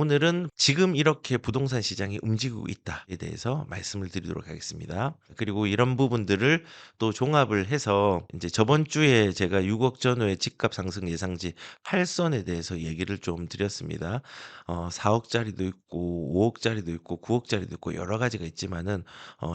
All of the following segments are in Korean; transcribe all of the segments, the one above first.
오늘은 지금 이렇게 부동산 시장이 움직이고 있다에 대해서 말씀을 드리도록 하겠습니다. 그리고 이런 부분들을 또 종합을 해서 이제 저번 주에 제가 6억 전후의 집값 상승 예상치 8선에 대해서 얘기를 좀 드렸습니다. 4억짜리도 있고 5억짜리도 있고 9억짜리도 있고 여러 가지가 있지만은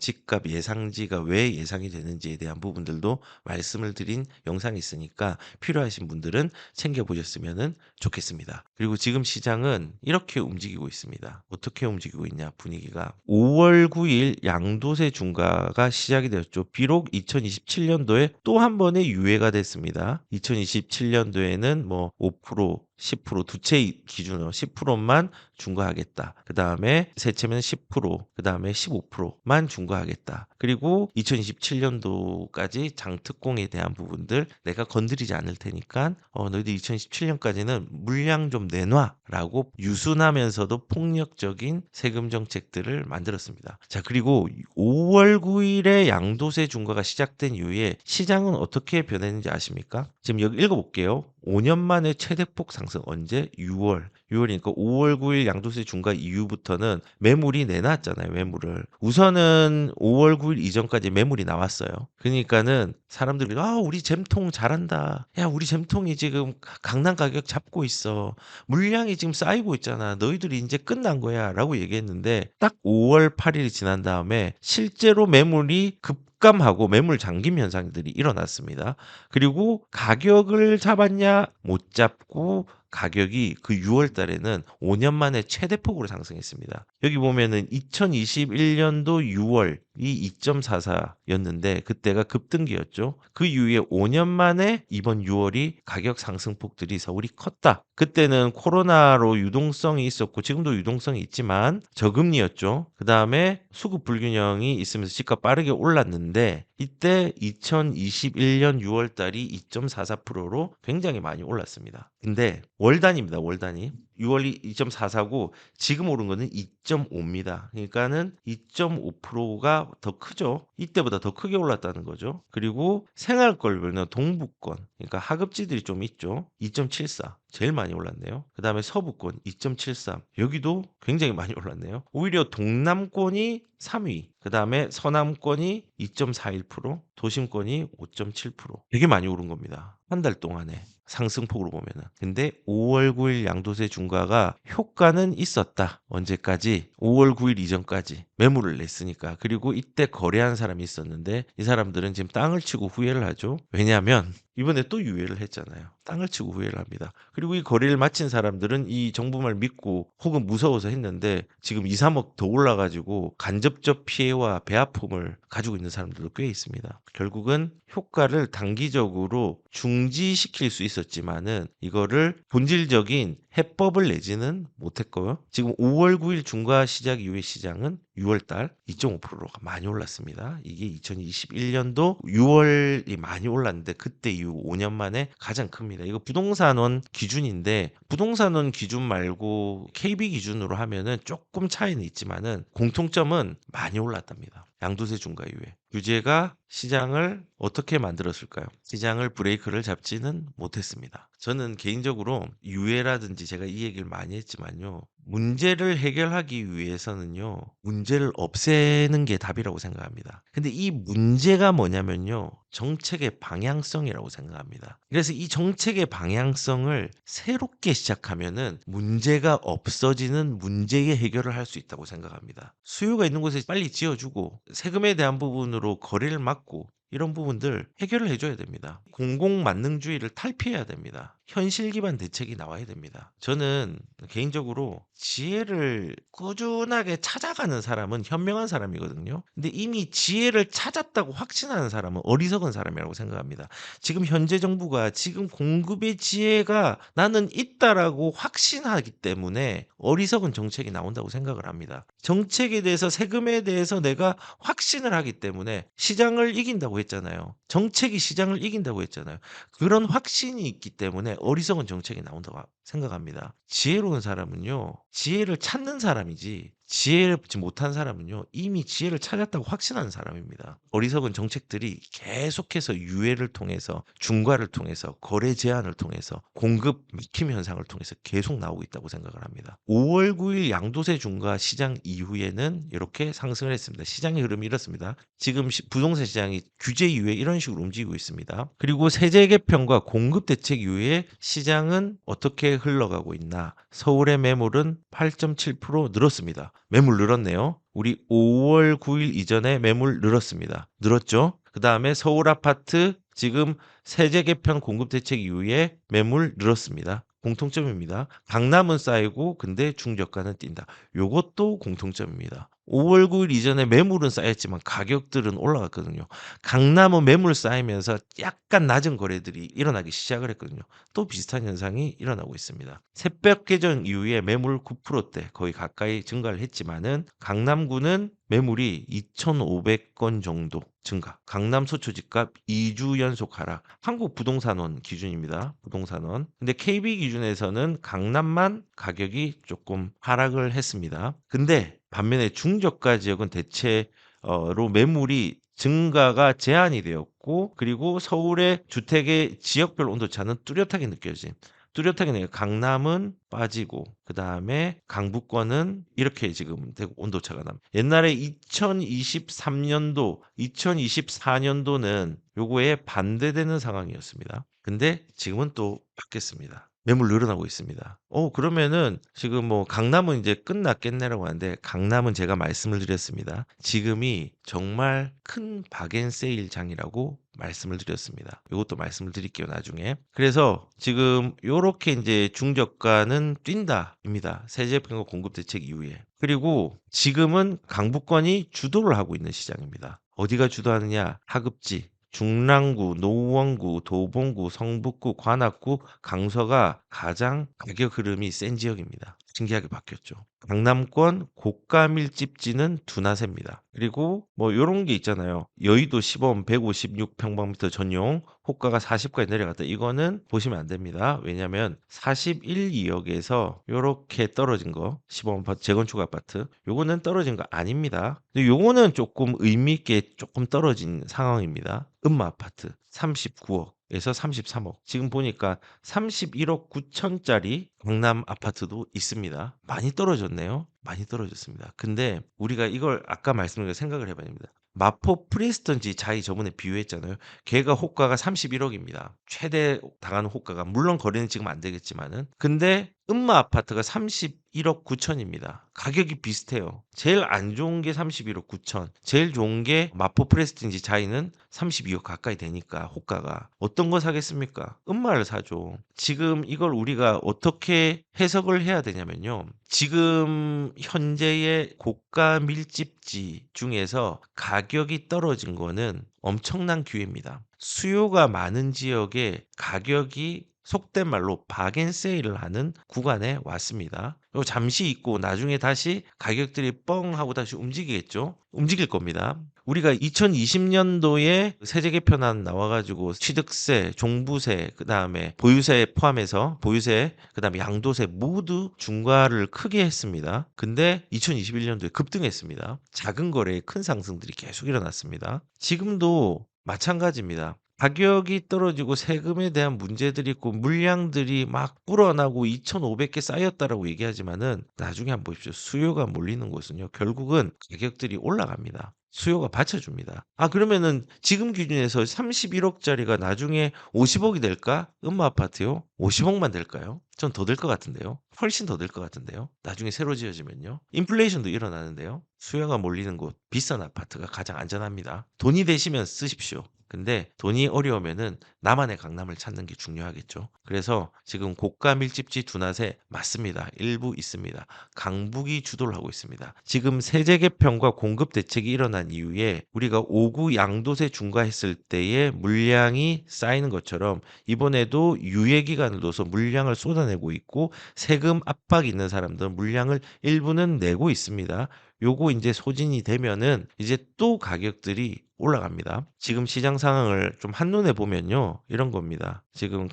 집값 예상지가 왜 예상이 되는지에 대한 부분들도 말씀을 드린 영상이 있으니까 필요하신 분들은 챙겨 보셨으면 좋겠습니다. 그리고 지금 시장은 이렇게 움직이고 있습니다. 어떻게 움직이고 있냐 분위기가 5월 9일 양도세 중과가 시작이 되었죠. 비록 2027년도에 또 한 번의 유예가 됐습니다. 2027년도에는 뭐 5%, 10%두 채 기준으로 10%만 중과하겠다. 그 다음에 세 채면 10%, 그 다음에 15%만 중과하겠다. 그리고 2027년도까지 장특공에 대한 부분들 내가 건드리지 않을 테니까 너희들 2017년까지는 물량 좀 내놔라고 유순하면서도 폭력적인 세금 정책들을 만들었습니다. 자, 그리고 5월 9일에 양도세 중과가 시작된 이후에 시장은 어떻게 변했는지 아십니까? 지금 여기 읽어볼게요. 5년 만에 최대폭 상승 언제? 6월. 6월이니까 5월 9일 양도세 중과 이후부터는 매물이 내놨잖아요. 매물을. 우선은 5월 9일 이전까지 매물이 나왔어요. 그러니까는 사람들이 우리 잼통 잘한다. 야, 우리 잼통이 지금 강남 가격 잡고 있어. 물량이 지금 쌓이고 있잖아. 너희들이 이제 끝난 거야라고 얘기했는데 딱 5월 8일이 지난 다음에 실제로 매물이 급감하고 매물 잠김 현상들이 일어났습니다. 그리고 가격을 잡았냐? 못 잡고 가격이 그 6월 달에는 5년 만에 최대폭으로 상승했습니다. 여기 보면은 2021년도 6월이 2.44였는데 그때가 급등기였죠. 그 이후에 5년 만에 이번 6월이 가격 상승폭들이 서울이 컸다. 그때는 코로나로 유동성이 있었고 지금도 유동성이 있지만 저금리였죠. 그 다음에 수급 불균형이 있으면서 집값 빠르게 올랐는데 이때 2021년 6월 달이 2.44%로 굉장히 많이 올랐습니다. 근데 월 단위입니다. 월 단위. 6월이 2.44고 지금 오른 거는 2.5입니다. 그러니까는 2.5%가 더 크죠. 이때보다 더 크게 올랐다는 거죠. 그리고 생활권별로 동부권, 그러니까 하급지들이 좀 있죠. 2.74. 제일 많이 올랐네요. 그 다음에 서부권 2.73. 여기도 굉장히 많이 올랐네요. 오히려 동남권이 3위. 그 다음에 서남권이 2.41%, 도심권이 5.7%. 되게 많이 오른 겁니다. 한 달 동안에. 상승폭으로 보면은. 근데 5월 9일 양도세 중과가 효과는 있었다. 언제까지? 5월 9일 이전까지 매물을 냈으니까. 그리고 이때 거래한 사람이 있었는데 이 사람들은 지금 땅을 치고 후회를 하죠. 왜냐하면 이번에 또 유예를 했잖아요. 땅을 치고 후회를 합니다. 그리고 이 거래를 마친 사람들은 이 정부 말 믿고 혹은 무서워서 했는데 지금 2, 3억 더 올라가지고 간접적 피해와 배아픔을 가지고 있는 사람들도 꽤 있습니다. 결국은 효과를 단기적으로 중지시킬 수 있었지만은 이거를 본질적인 해법을 내지는 못했고요. 지금 5월 9일 중과 시작 이후의 시장은 6월 달 2.5%가 많이 올랐습니다. 이게 2021년도 6월이 많이 올랐는데 그때 이후 5년 만에 가장 큽니다. 이거 부동산원 기준인데 부동산원 기준 말고 KB 기준으로 하면은 조금 차이는 있지만은 공통점은 많이 올랐답니다. 양도세 중과 이후에. 규제가 시장을 어떻게 만들었을까요? 시장을 브레이크를 잡지는 못했습니다. 저는 개인적으로 유예라든지 제가 이 얘기를 많이 했지만요. 문제를 해결하기 위해서는요. 문제를 없애는 게 답이라고 생각합니다. 근데 이 문제가 뭐냐면요. 정책의 방향성이라고 생각합니다. 그래서 이 정책의 방향성을 새롭게 시작하면은 문제가 없어지는 문제의 해결을 할 수 있다고 생각합니다. 수요가 있는 곳에 빨리 지어주고 세금에 대한 부분으로 거래를 막고 이런 부분들 해결을 해줘야 됩니다. 공공만능주의를 탈피해야 됩니다. 현실 기반 대책이 나와야 됩니다. 저는 개인적으로 지혜를 꾸준하게 찾아가는 사람은 현명한 사람이거든요. 근데 이미 지혜를 찾았다고 확신하는 사람은 어리석은 사람이라고 생각합니다. 지금 현재 정부가 지금 공급의 지혜가 나는 있다라고 확신하기 때문에 어리석은 정책이 나온다고 생각을 합니다. 정책에 대해서 세금에 대해서 내가 확신을 하기 때문에 시장을 이긴다고 했잖아요. 정책이 시장을 이긴다고 했잖아요. 그런 확신이 있기 때문에 어리석은 정책이 나온다고 생각합니다. 지혜로운 사람은요. 지혜를 찾는 사람이지 지혜롭지 못한 사람은요. 이미 지혜를 찾았다고 확신하는 사람입니다. 어리석은 정책들이 계속해서 유예를 통해서 중과를 통해서 거래 제한을 통해서 공급 막힘 현상을 통해서 계속 나오고 있다고 생각을 합니다. 5월 9일 양도세 중과 시장 이후에는 이렇게 상승을 했습니다. 시장의 흐름이 이렇습니다. 지금 부동산 시장이 규제 이후에 이런 식으로 움직이고 있습니다. 그리고 세제 개편과 공급 대책 이후에 시장은 어떻게 흘러가고 있나? 서울의 매물은 8.7% 늘었습니다. 매물 늘었네요. 우리 5월 9일 이전에 매물 늘었습니다. 늘었죠? 그 다음에 서울 아파트 지금 세제 개편 공급 대책 이후에 매물 늘었습니다. 공통점입니다. 강남은 쌓이고 근데 중저가는 뛴다. 요것도 공통점입니다. 5월 9일 이전에 매물은 쌓였지만 가격들은 올라갔거든요. 강남은 매물 쌓이면서 약간 낮은 거래들이 일어나기 시작을 했거든요. 또 비슷한 현상이 일어나고 있습니다. 새벽 개전 이후에 매물 9%대 거의 가까이 증가를 했지만은 강남구는 매물이 2,500건 정도 증가. 강남 소초 집값 2주 연속 하락. 한국부동산원 기준입니다. 부동산원. 근데 KB 기준에서는 강남만 가격이 조금 하락을 했습니다. 근데 반면에 중저가 지역은 대체로 매물이 증가가 제한이 되었고 그리고 서울의 주택의 지역별 온도차는 뚜렷하게 느껴진 뚜렷하게 내요. 강남은 빠지고 그다음에 강북권은 이렇게 지금 되고 온도차가 납니다. 옛날에 2023년도, 2024년도는 요거에 반대되는 상황이었습니다. 근데 지금은 또 바뀌었습니다. 매물 늘어나고 있습니다. 그러면은 지금 뭐 강남은 이제 끝났겠네라고 하는데 강남은 제가 말씀을 드렸습니다. 지금이 정말 큰 박앤세일 장이라고 말씀을 드렸습니다. 이것도 말씀을 드릴게요, 나중에. 그래서 지금 요렇게 이제 중저가는 뛴다입니다. 세제평가 공급 대책 이후에. 그리고 지금은 강북권이 주도를 하고 있는 시장입니다. 어디가 주도하느냐? 하급지, 중랑구, 노원구, 도봉구, 성북구, 관악구, 강서가 가장 가격 흐름이 센 지역입니다. 신기하게 바뀌었죠. 강남권 고가 밀집지는 두나세입니다. 그리고 뭐 요런 게 있잖아요. 여의도 시범 156평방미터 전용 호가가 40까지 내려갔다. 이거는 보시면 안 됩니다. 왜냐면 41, 2억에서 요렇게 떨어진 거 시범 아파트 재건축 아파트 요거는 떨어진 거 아닙니다. 근데 요거는 조금 의미 있게 조금 떨어진 상황입니다. 음마 아파트 39억에서 33억. 지금 보니까 31억 9천짜리 강남 아파트도 있습니다. 많이 떨어졌네요. 많이 떨어졌습니다. 근데 우리가 이걸 아까 말씀드린 생각을 해봐야 됩니다. 마포 프리스턴지 자이 저번에 비유했잖아요. 걔가 호가가 31억입니다. 최대 당하는 호가가 물론 거래는 지금 안 되겠지만은 근데 음마 아파트가 31억 9천입니다. 가격이 비슷해요. 제일 안 좋은 게 31억 9천. 제일 좋은 게 마포 프레스틴지 자이는 32억 가까이 되니까 호가가 어떤 거 사겠습니까? 음마를 사죠. 지금 이걸 우리가 어떻게 해석을 해야 되냐면요. 지금 현재의 고가 밀집지 중에서 가격이 떨어진 거는 엄청난 기회입니다. 수요가 많은 지역에 가격이 속된 말로 박앤세일을 하는 구간에 왔습니다. 잠시 있고 나중에 다시 가격들이 뻥 하고 다시 움직이겠죠. 움직일 겁니다. 우리가 2020년도에 세제 개편안 나와가지고 취득세, 종부세, 그 다음에 보유세 포함해서 보유세, 그 다음에 양도세 모두 중과를 크게 했습니다. 근데 2021년도에 급등했습니다. 작은 거래에 큰 상승들이 계속 일어났습니다. 지금도 마찬가지입니다. 가격이 떨어지고 세금에 대한 문제들이 있고 물량들이 막 불어나고 2,500개 쌓였다라고 얘기하지만은 나중에 한번 보십시오. 수요가 몰리는 곳은요. 결국은 가격들이 올라갑니다. 수요가 받쳐줍니다. 그러면은 지금 기준에서 31억짜리가 나중에 50억이 될까? 음마 아파트요? 50억만 될까요? 전 더 될 것 같은데요. 훨씬 더 될 것 같은데요. 나중에 새로 지어지면요. 인플레이션도 일어나는데요. 수요가 몰리는 곳, 비싼 아파트가 가장 안전합니다. 돈이 되시면 쓰십시오. 근데 돈이 어려우면은 나만의 강남을 찾는 게 중요하겠죠. 그래서 지금 고가 밀집지 두낫에 맞습니다. 일부 있습니다. 강북이 주도를 하고 있습니다. 지금 세제 개편과 공급 대책이 일어난 이후에 우리가 5구 양도세 중과했을 때의 물량이 쌓이는 것처럼 이번에도 유예 기간을 둬서 물량을 쏟아내고 있고 세금 압박이 있는 사람들은 물량을 일부는 내고 있습니다. 요거 인제 소진이 되면은 이제 또 가격들이 올라갑니다. 지금 시장 상황을 좀 한눈에 보면요. 이런 겁니다. 지금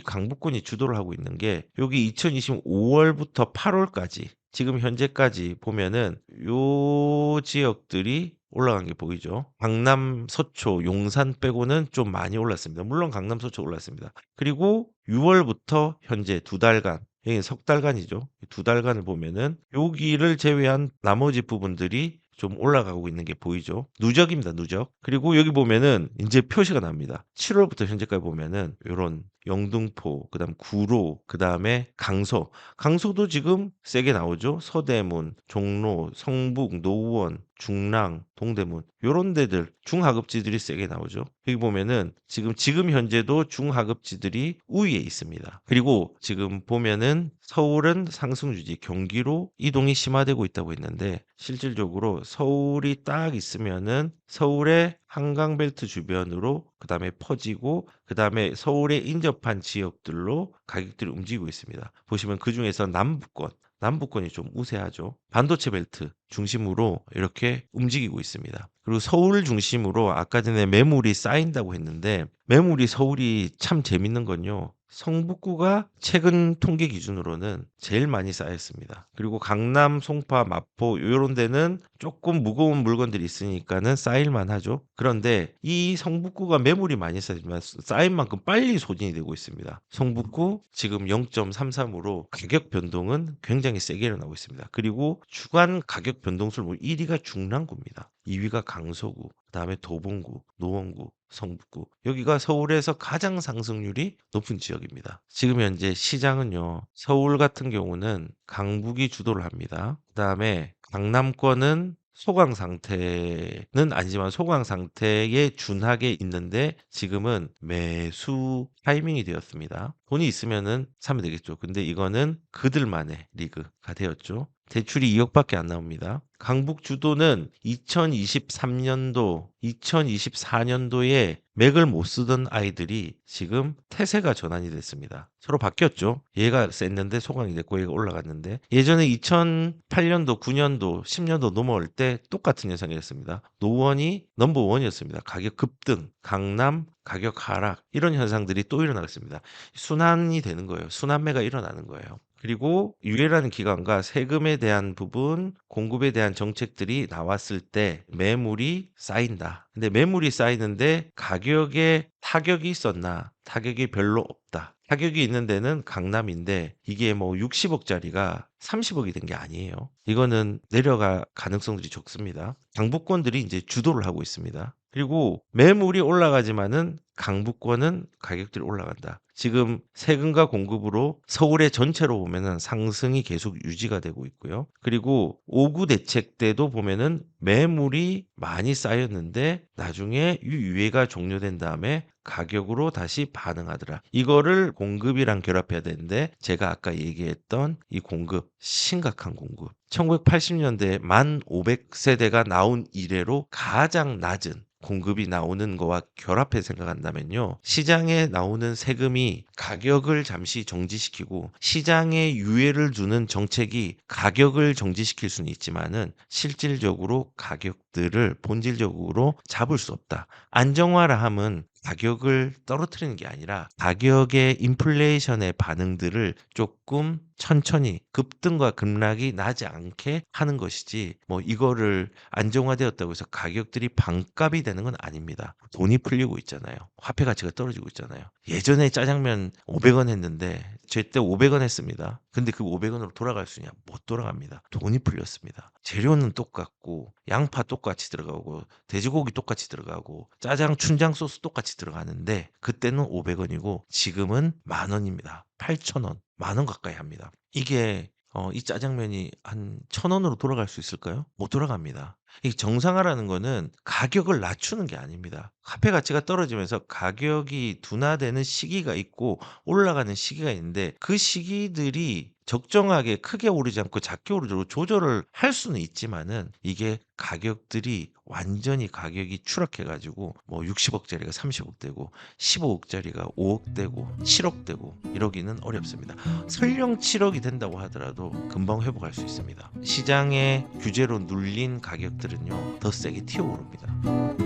강북권이 주도를 하고 있는 게 여기 2025 월부터 8 월까지 지금 현재까지 보면은 요 지역들이 올라간 게 보이죠. 강남, 서초, 용산 빼고는 좀 많이 올랐습니다. 물론 강남, 서초 올랐습니다. 그리고 6 월부터 현재 2 달간, 여기는 석 달간이죠. 2 달간을 보면은 여기를 제외한 나머지 부분들이 좀 올라가고 있는 게 보이죠. 누적입니다, 누적. 그리고 여기 보면은 인제 표시가 납니다. 7 월부터 현재까지 보면은 요런 영등포, 그다음 구로, 그다음에 강서. 강서도 지금 세게 나오죠. 서대문, 종로, 성북, 노원, 중랑, 동대문 요런 데들 중하급지들이 세게 나오죠. 여기 보면은 지금 현재도 중하급지들이 우위에 있습니다. 그리고 지금 보면은 서울은 상승 유지, 경기로 이동이 심화되고 있다고 했는데 실질적으로 서울이 딱 있으면은 서울의 한강벨트 주변으로 그다음에 퍼지고 그다음에 서울에 인접한 지역들로 가격들이 움직이고 있습니다. 보시면 그중에서 남부권이 좀 우세하죠. 반도체 벨트 중심으로 이렇게 움직이고 있습니다. 그리고 서울 중심으로 아까 전에 매물이 쌓인다고 했는데 매물이 서울이 참 재밌는 건요. 성북구가 최근 통계 기준으로는 제일 많이 쌓였습니다. 그리고 강남, 송파, 마포 요런 데는 조금 무거운 물건들이 있으니까는 쌓일 만하죠. 그런데 이 성북구가 매물이 많이 쌓이지만 쌓인 만큼 빨리 소진이 되고 있습니다. 성북구 지금 0.33으로 가격 변동은 굉장히 세게 일어나고 있습니다. 그리고 주간 가격 변동수를 보면 1 위가 중랑구입니다. 2 위가 강서구, 그다음에 도봉구, 노원구, 성북구. 여기가 서울에서 가장 상승률이 높은 지역입니다. 지금 현재 시장은요. 서울 같은 경우는 강북이 주도를 합니다. 그다음에 강남권은 소강 상태는 아니지만 소강 상태에 준하게 있는데 지금은 매수 타이밍이 되었습니다. 돈이 있으면은 사면 되겠죠. 근데 이거는 그들만의 리그가 되었죠. 대출이 2억 밖에 안 나옵니다. 강북 주도는 2023년도, 2024년도에 맥을 못 쓰던 아이들이 지금 태세가 전환이 됐습니다. 서로 바뀌었죠. 얘가 셌는데 소강이 됐고 얘가 올라갔는데 예전에 2008년도, 9년도, 10년도 넘어올 때 똑같은 현상이었습니다. 노원이 넘버원이었습니다. 가격 급등, 강남 가격 하락 이런 현상들이 또 일어나겠습니다. 순환이 되는 거예요. 순환매가 일어나는 거예요. 그리고 유예라는 기간과 세금에 대한 부분, 공급에 대한 정책들이 나왔을 때 매물이 쌓인다. 근데 매물이 쌓이는데 가격에 타격이 있었나? 타격이 별로 없다. 타격이 있는 데는 강남인데 이게 뭐 60억짜리가 30억이 된 게 아니에요. 이거는 내려갈 가능성들이 적습니다. 강북권들이 이제 주도를 하고 있습니다. 그리고 매물이 올라가지만은 강북권은 가격들이 올라간다. 지금 세금과 공급으로 서울의 전체로 보면은 상승이 계속 유지가 되고 있고요. 그리고 5구 대책 때도 보면은 매물이 많이 쌓였는데 나중에 이 유예가 종료된 다음에 가격으로 다시 반응하더라. 이거를 공급이랑 결합해야 되는데 제가 아까 얘기했던 이 공급, 심각한 공급. 1980년대 1,500세대가 나온 이래로 가장 낮은 공급이 나오는 거와 결합해 생각한다면요. 시장에 나오는 세금이 가격을 잠시 정지시키고 시장에 유예를 두는 정책이 가격을 정지시킬 수는 있지만은 실질적으로 가격들을 본질적으로 잡을 수 없다. 안정화라 함은 가격을 떨어뜨리는 게 아니라 가격의 인플레이션의 반응들을 조금 천천히 급등과 급락이 나지 않게 하는 것이지 뭐 이거를 안정화되었다고 해서 가격들이 반값이 되는 건 아닙니다. 돈이 풀리고 있잖아요. 화폐 가치가 떨어지고 있잖아요. 예전에 짜장면 500원 했는데 제때 500원 했습니다. 근데 그 500원으로 돌아갈 수 있냐? 못 돌아갑니다. 돈이 풀렸습니다. 재료는 똑같고 양파 똑같이 들어가고 돼지고기 똑같이 들어가고 짜장 춘장 소스 똑같이 들어가는데 그때는 500원이고 지금은 10,000원입니다. 8,000원, 10,000원 가까이 합니다. 이게 이 짜장면이 한 1,000원으로 돌아갈 수 있을까요? 못 돌아갑니다. 이 정상화라는 거는 가격을 낮추는 게 아닙니다. 화폐 가치가 떨어지면서 가격이 둔화되는 시기가 있고 올라가는 시기가 있는데 그 시기들이 적정하게 크게 오르지 않고 작게 오르도록 조절을 할 수는 있지만은 이게 가격들이 완전히 가격이 추락해 가지고 뭐 60억 짜리가 30억 되고 15억 짜리가 5억 되고 7억 되고 이러기는 어렵습니다. 설령 7억이 된다고 하더라도 금방 회복할 수 있습니다. 시장의 규제로 눌린 가격들은요 더 세게 튀어오릅니다.